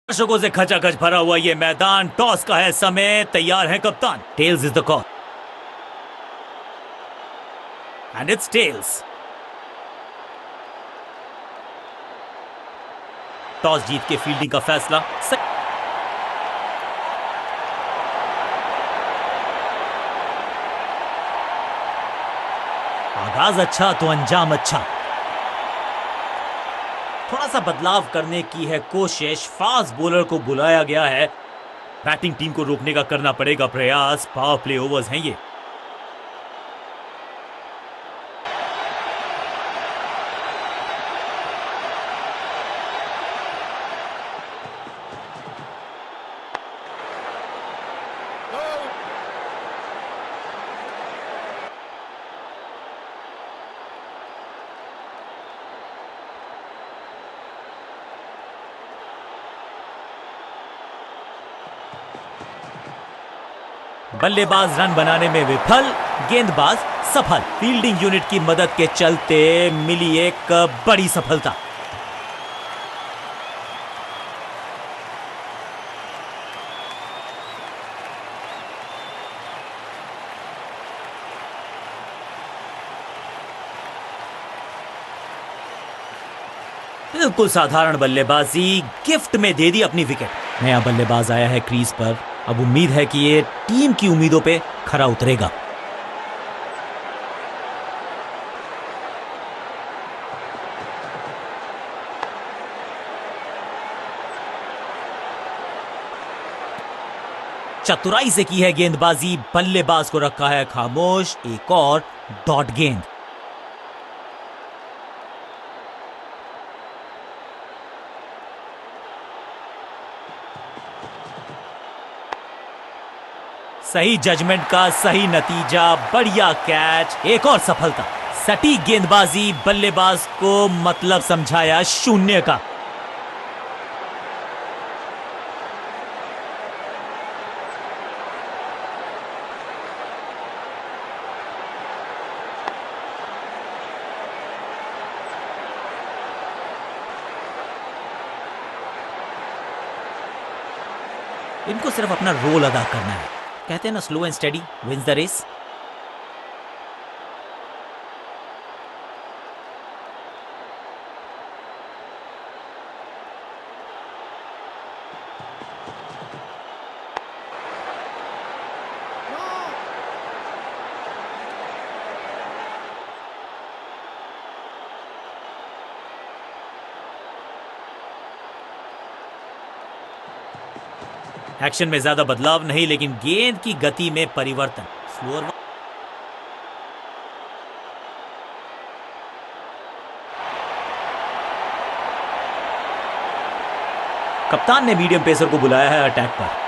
दर्शकों से खचाखच भरा हुआ ये मैदान। टॉस का है समय, तैयार है कप्तान। Tails is the call and it's tails. Toss जीत के फील्डिंग का फैसला। आगाज अच्छा तो अंजाम अच्छा। थोड़ा सा बदलाव करने की है कोशिश। फास्ट बॉलर को बुलाया गया है। बैटिंग टीम को रोकने का करना पड़ेगा प्रयास। पावर प्ले ओवर्स हैं ये। बल्लेबाज रन बनाने में विफल, गेंदबाज सफल। फील्डिंग यूनिट की मदद के चलते मिली एक बड़ी सफलता। बिल्कुल साधारण बल्लेबाजी, गिफ्ट में दे दी अपनी विकेट। नया बल्लेबाज आया है क्रीज पर। अब उम्मीद है कि ये टीम की उम्मीदों पे खरा उतरेगा। चतुराई से की है गेंदबाजी, बल्लेबाज को रखा है खामोश। एक और डॉट गेंद। सही जजमेंट का सही नतीजा, बढ़िया कैच, एक और सफलता। सटीक गेंदबाजी, बल्लेबाज को मतलब समझाया शून्य का। इनको सिर्फ अपना रोल अदा करना है। कहते हैं ना, slow and steady wins the race. Action में ज्यादा बदलाव नहीं, लेकिन गेंद की गति में परिवर्तन। स्लोअर। कप्तान ने मीडियम पेसर को बुलाया है अटैक पर।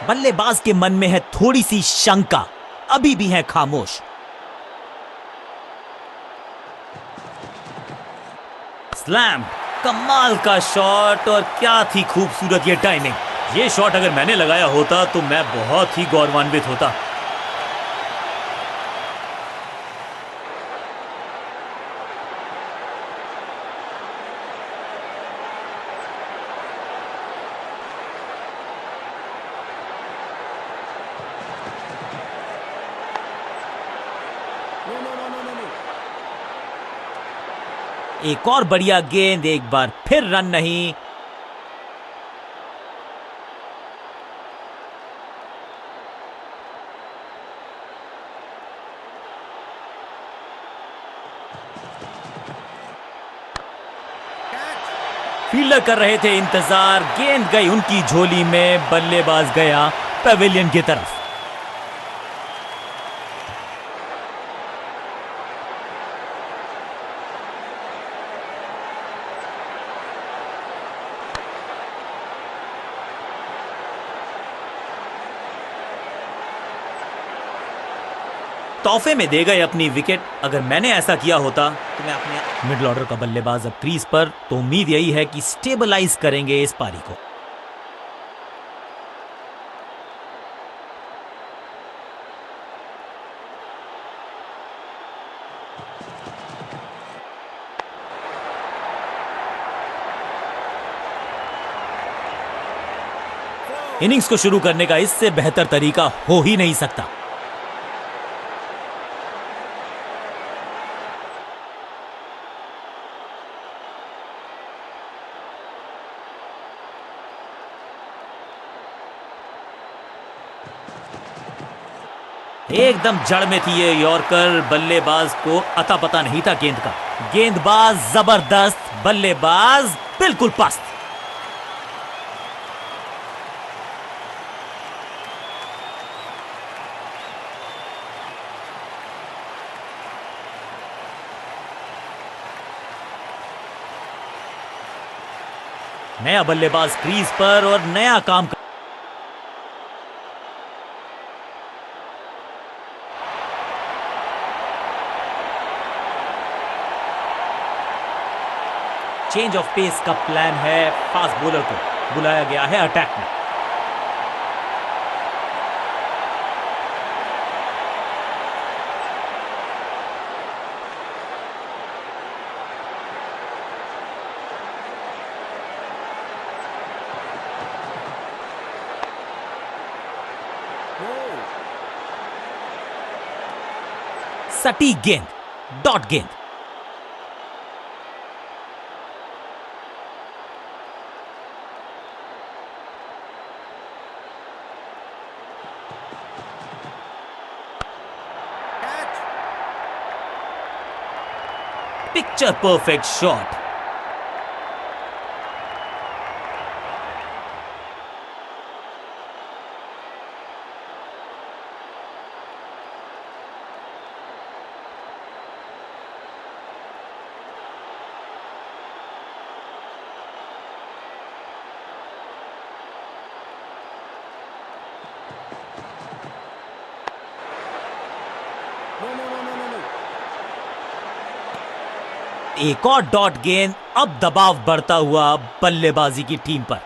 बल्लेबाज के मन में है थोड़ी सी शंका, अभी भी है खामोश। स्लैम, कमाल का शॉट, और क्या थी खूबसूरत ये टाइमिंग। ये शॉट अगर मैंने लगाया होता तो मैं बहुत ही गौरवान्वित होता। एक और बढ़िया गेंद, एक बार फिर रन नहीं। फील्डर कर रहे थे इंतजार, गेंद गई उनकी झोली में। बल्लेबाज गया पवेलियन की तरफ। तोहफे में दे गए अपनी विकेट। अगर मैंने ऐसा किया होता तो मैं अपने मिडिल ऑर्डर का बल्लेबाज अब क्रीज पर, तो उम्मीद यही है कि स्टेबलाइज करेंगे इस पारी को। इनिंग्स को शुरू करने का इससे बेहतर तरीका हो ही नहीं सकता। एकदम जड़ में थी ये यॉर्कर, बल्लेबाज को अता पता नहीं था गेंद का। गेंदबाज जबरदस्त, बल्लेबाज बिल्कुल पस्त। नया बल्लेबाज क्रीज पर और नया काम कर... चेंज ऑफ पेस का प्लान है। फास्ट बॉलर को बुलाया गया है अटैक में। सटीक गेंद, डॉट गेंद। Picture perfect shot. एक और डॉट गेंद। अब दबाव बढ़ता हुआ बल्लेबाजी की टीम पर।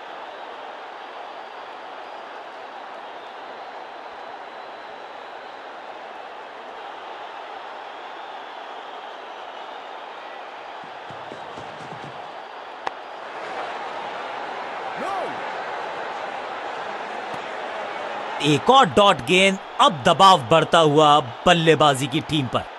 एक और डॉट गेंद। अब दबाव बढ़ता हुआ बल्लेबाजी की टीम पर।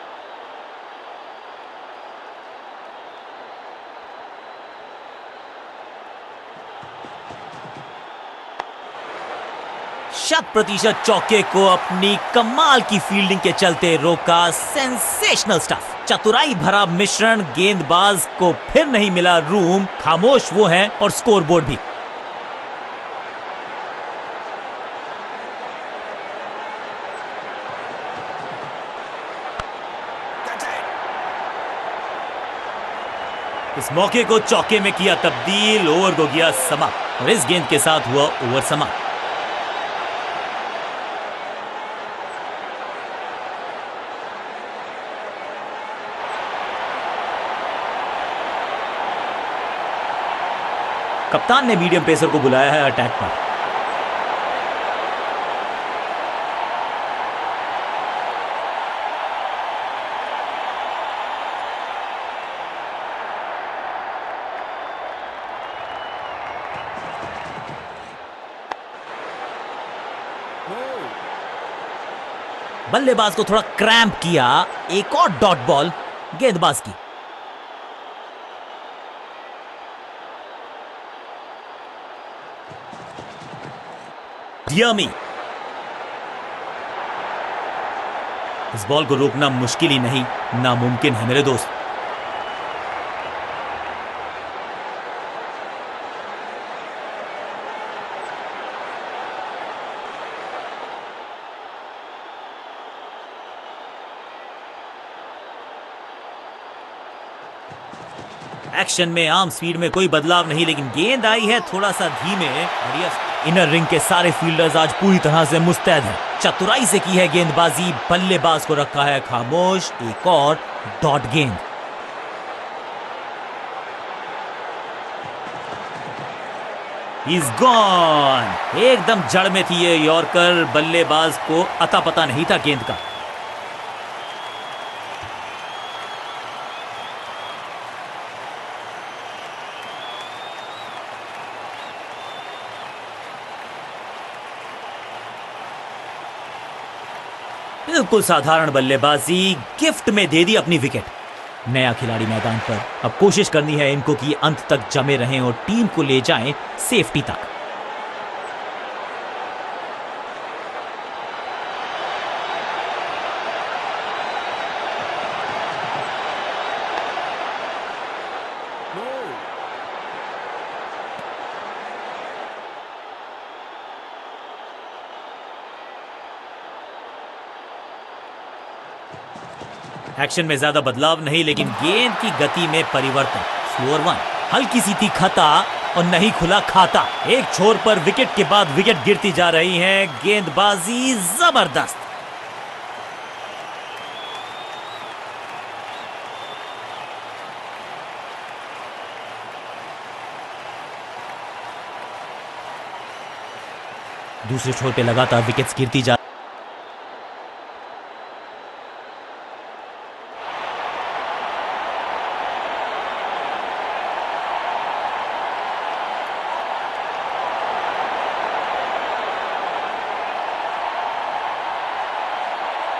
शत प्रतिशत चौके को अपनी कमाल की फील्डिंग के चलते रोका। Sensational stuff. चतुराई भरा मिश्रण। गेंदबाज को फिर नहीं मिला रूम। खामोश वो हैं और स्कोरबोर्ड भी। इस मौके को चौके में किया तब्दील। ओवर को किया समाप्त और इस गेंद के साथ हुआ ओवर समाप्त। कप्तान ने मीडियम पेसर को बुलाया है अटैक पर। बल्लेबाज को थोड़ा क्रैम्प किया। एक और डॉट बॉल गेंदबाज की। डियामी। इस बॉल को रोकना मुश्किल ही नहीं, नामुमकिन है मेरे दोस्त। एक्शन में आर्म स्पीड में कोई बदलाव नहीं, लेकिन गेंद आई है थोड़ा सा धीमे। इनर रिंग के सारे फील्डर्स आज पूरी तरह से मुस्तैद हैं। चतुराई से की है गेंदबाजी, बल्लेबाज को रखा है खामोश। एक और डॉट गेंद। He's gone। एकदम जड़ में थी ये यॉर्कर, बल्लेबाज को अता पता नहीं था गेंद का। बिल्कुल साधारण बल्लेबाजी, गिफ्ट में दे दी अपनी विकेट। नया खिलाड़ी मैदान पर, अब कोशिश करनी है इनको कि अंत तक जमे रहें और टीम को ले जाएं सेफ्टी तक। एक्शन में ज्यादा बदलाव नहीं, लेकिन गेंद की गति में परिवर्तन। स्लोअर वन, हल्की सी थी खता और नहीं खुला खाता। एक छोर पर विकेट के बाद विकेट गिरती जा रही है। गेंदबाजी जबरदस्त। दूसरे छोर पे लगातार विकेट्स गिरती जा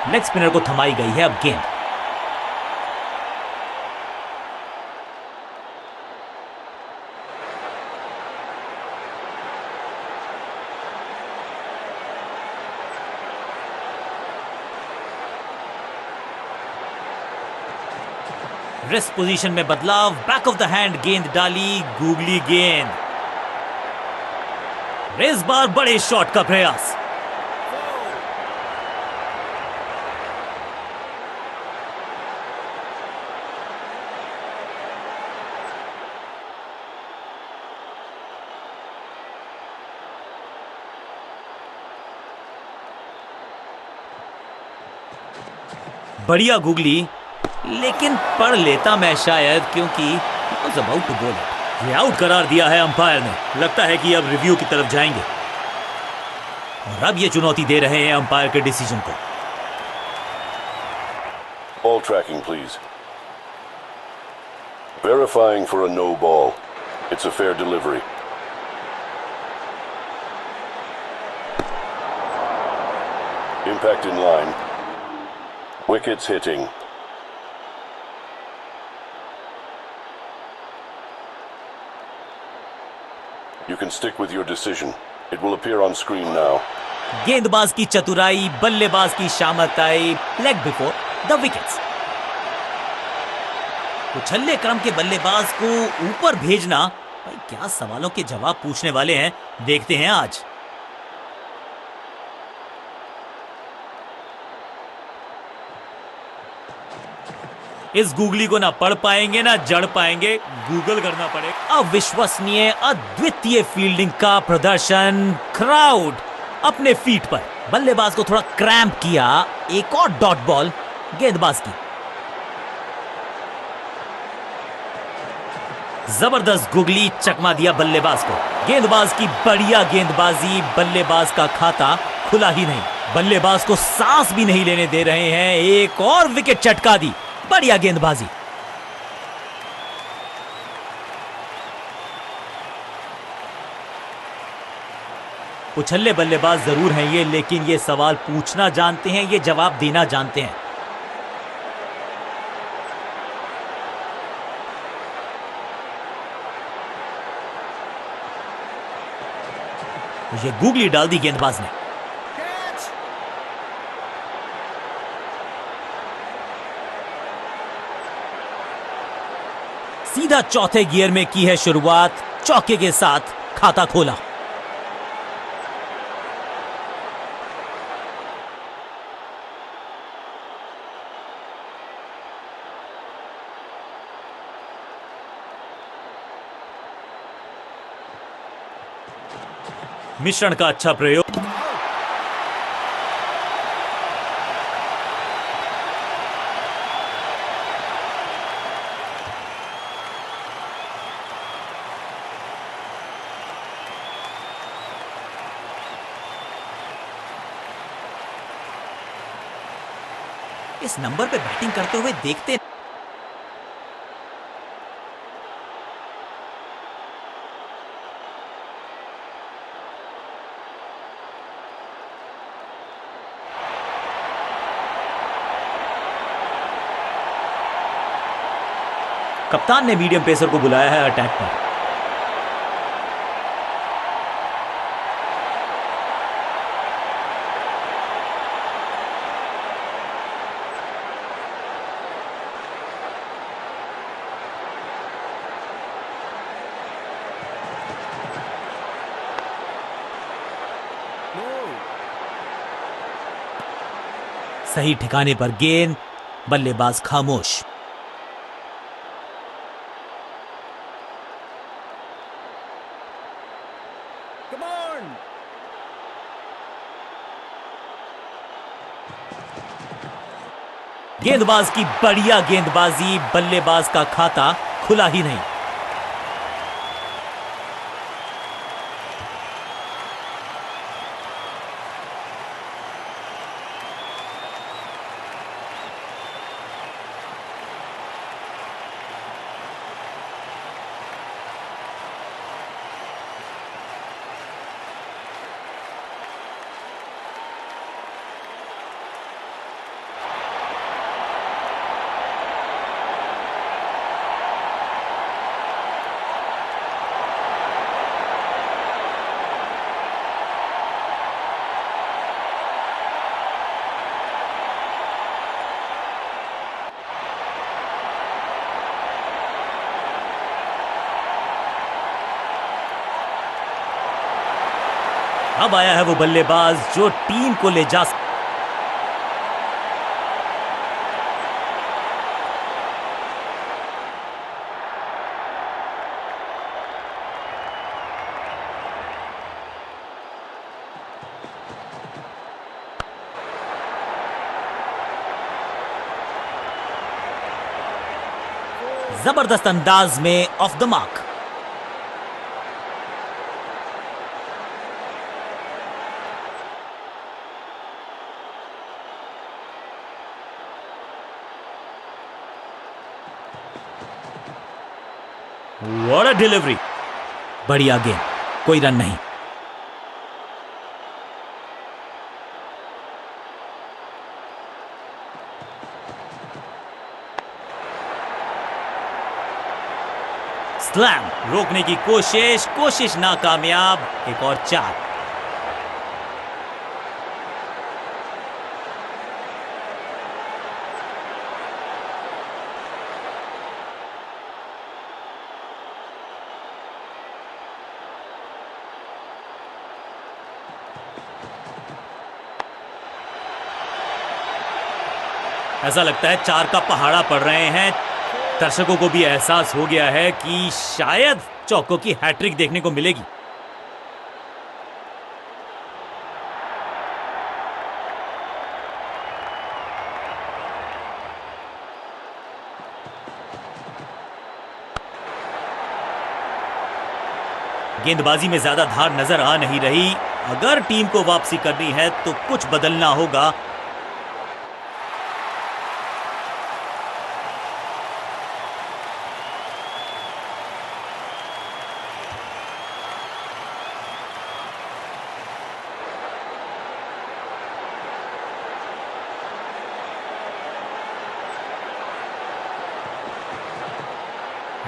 लेग स्पिनर को थमाई गई है अब गेंद। रेस्ट पोजीशन में बदलाव, बैक ऑफ द हैंड गेंद डाली, गूगली गेंद। इस बार बड़े शॉट का प्रयास। बढ़िया गूगली, लेकिन पढ़ लेता मैं शायद, क्योंकि was about to bowl it। ये आउट करार दिया है अंपायर ने। लगता है कि अब रिव्यू की तरफ जाएंगे और अब ये चुनौती दे रहे हैं अंपायर के डिसीजन को। Ball tracking, please. Verifying for a no ball. It's a fair delivery. Impact in line. Wickets hitting. You can stick with your decision. It will appear on screen now. गेंदबाज की चतुराई, बल्लेबाज की शामताई, leg before the wickets. उछल्ले क्रम के बल्लेबाज को ऊपर भेजना, भाई क्या सवालों के जवाब पूछने वाले हैं, देखते हैं आज। इस गूगली को ना पढ़ पाएंगे ना जड़ पाएंगे, गूगल करना पड़ेगा। अविश्वसनीय, अद्वितीय फील्डिंग का प्रदर्शन। क्राउड अपने फीट पर। बल्लेबाज को थोड़ा क्रैम्प किया। एक और डॉट बॉल गेंदबाज की। जबरदस्त गूगली, चकमा दिया बल्लेबाज को। गेंदबाज की बढ़िया गेंदबाजी, बल्लेबाज का खाता खुला ही नहीं। बल्लेबाज को सांस भी नहीं लेने दे रहे हैं। एक और विकेट चटका दी। बढ़िया गेंदबाजी। उछल्ले बल्लेबाज जरूर हैं ये, लेकिन ये सवाल पूछना जानते हैं, ये जवाब देना जानते हैं। ये गूगली डाल दी गेंदबाज ने। सीधा चौथे गियर में की है शुरुआत। चौके के साथ खाता खोला। मिश्रण का अच्छा प्रयोग। इस नंबर पे बैटिंग करते हुए देखते। कप्तान ने मीडियम पेसर को बुलाया है अटैक पर। सही ठिकाने पर गेंद, बल्लेबाज खामोश। गेंदबाज की बढ़िया गेंदबाजी, बल्लेबाज का खाता खुला ही नहीं। अब आया है वो बल्लेबाज जो टीम को ले जा जबरदस्त अंदाज में of the mark. What a delivery, बढ़िया गेंद, कोई रन नहीं। स्लैम, रोकने की कोशिश नाकामयाब। एक और 4। ऐसा लगता है 4 का पहाड़ा पड़ रहे हैं। दर्शकों को भी एहसास हो गया है कि शायद चौकों की हैट्रिक देखने को मिलेगी। गेंदबाजी में ज्यादा धार नजर आ नहीं रही। अगर टीम को वापसी करनी है तो कुछ बदलना होगा।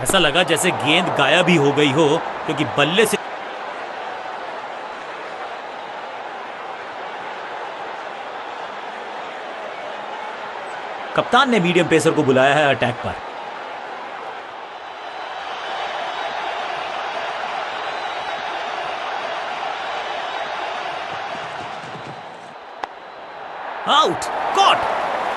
ऐसा लगा जैसे गेंद गायब ही हो गई हो, क्योंकि बल्ले से कप्तान ने मीडियम पेसर को बुलाया है अटैक पर। Out, caught.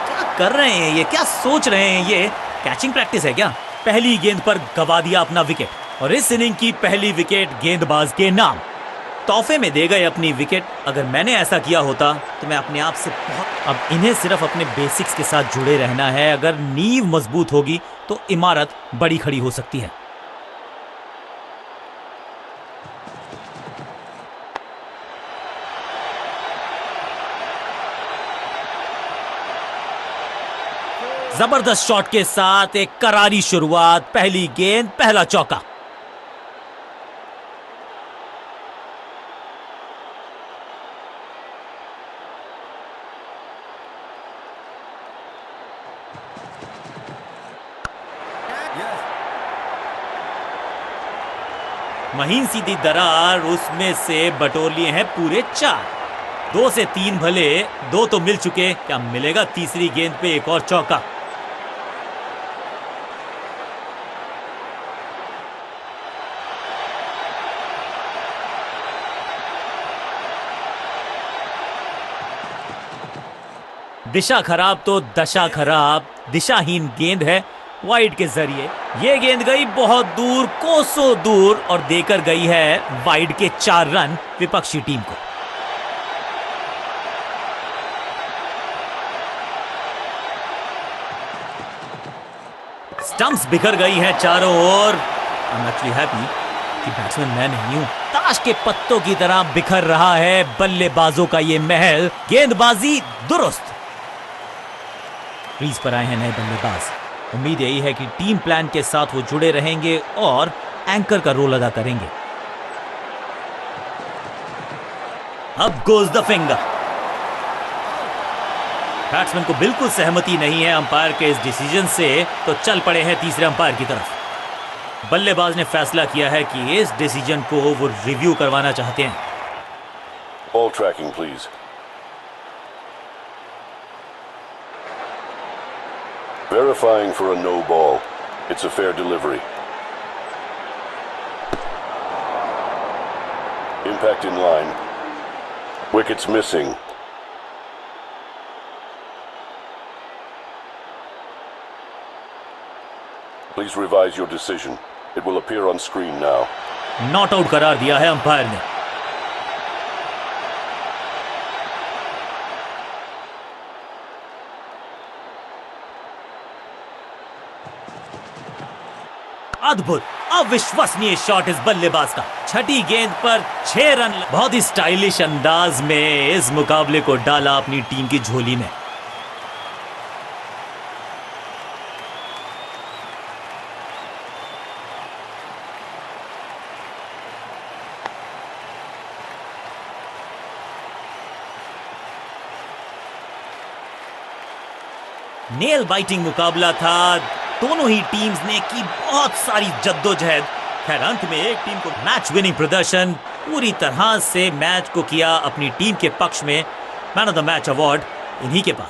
क्या कर रहे हैं ये, क्या सोच रहे हैं ये? कैचिंग प्रैक्टिस है क्या? पहली गेंद पर गवा दिया अपना विकेट, और इस इनिंग की पहली विकेट गेंदबाज के नाम। तोहफे में दे गए अपनी विकेट। अगर मैंने ऐसा किया होता तो मैं अपने आप से बहुत। अब इन्हें सिर्फ अपने बेसिक्स के साथ जुड़े रहना है। अगर नींव मजबूत होगी तो इमारत बड़ी खड़ी हो सकती है। जबरदस्त शॉट के साथ एक करारी शुरुआत, पहली गेंद पहला चौका। महीन सीधी दरार, उसमें से बटोर लिए हैं पूरे 4। 2 से 3 भले, 2 तो मिल चुके, क्या मिलेगा तीसरी गेंद पे एक और चौका। दिशा खराब तो दशा खराब, दिशाहीन गेंद है वाइड के जरिए। ये गेंद गई बहुत दूर, कोसों दूर, और देकर गई है वाइड के 4 रन विपक्षी टीम को। स्टंप्स बिखर गई हैं चारों ओर। आई एम एक्चुअली हैप्पी कि बैट्समैन मैं नहीं हूं। ताश के पत्तों की तरह बिखर रहा है बल्लेबाजों का ये महल। गेंदबाजी दुरुस्त। क्रीज पर आए हैं नए बल्लेबाज। उम्मीद यही है कि टीम प्लान के साथ वो जुड़े रहेंगे और एंकर का रोल अदा करेंगे। अब गोज द फिंगर। बैट्समैन को बिल्कुल सहमति नहीं है अंपायर के इस डिसीजन से, तो चल पड़े हैं तीसरे अंपायर की तरफ। बल्लेबाज ने फैसला किया है कि इस डिसीजन को वो रिव्यू करवाना चाहते हैं। Ball tracking, please. Verifying for a no ball. It's a fair delivery. Impact in line. Wickets missing. Please revise your decision. It will appear on screen now. Not out करार दिया है umpire ने। अद्भुत, अविश्वसनीय shot इस बल्लेबाज का। छठी गेंद पर 6 रन। बहुत ही स्टाइलिश अंदाज में इस मुकाबले को डाला अपनी टीम की झोली में। नेल बाइटिंग मुकाबला था। दोनों ही टीम्स ने की बहुत सारी जद्दोजहद। खैर अंत में एक टीम को मैच विनिंग प्रदर्शन, पूरी तरह से मैच को किया अपनी टीम के पक्ष में। Man of the match award इन्हीं के पास।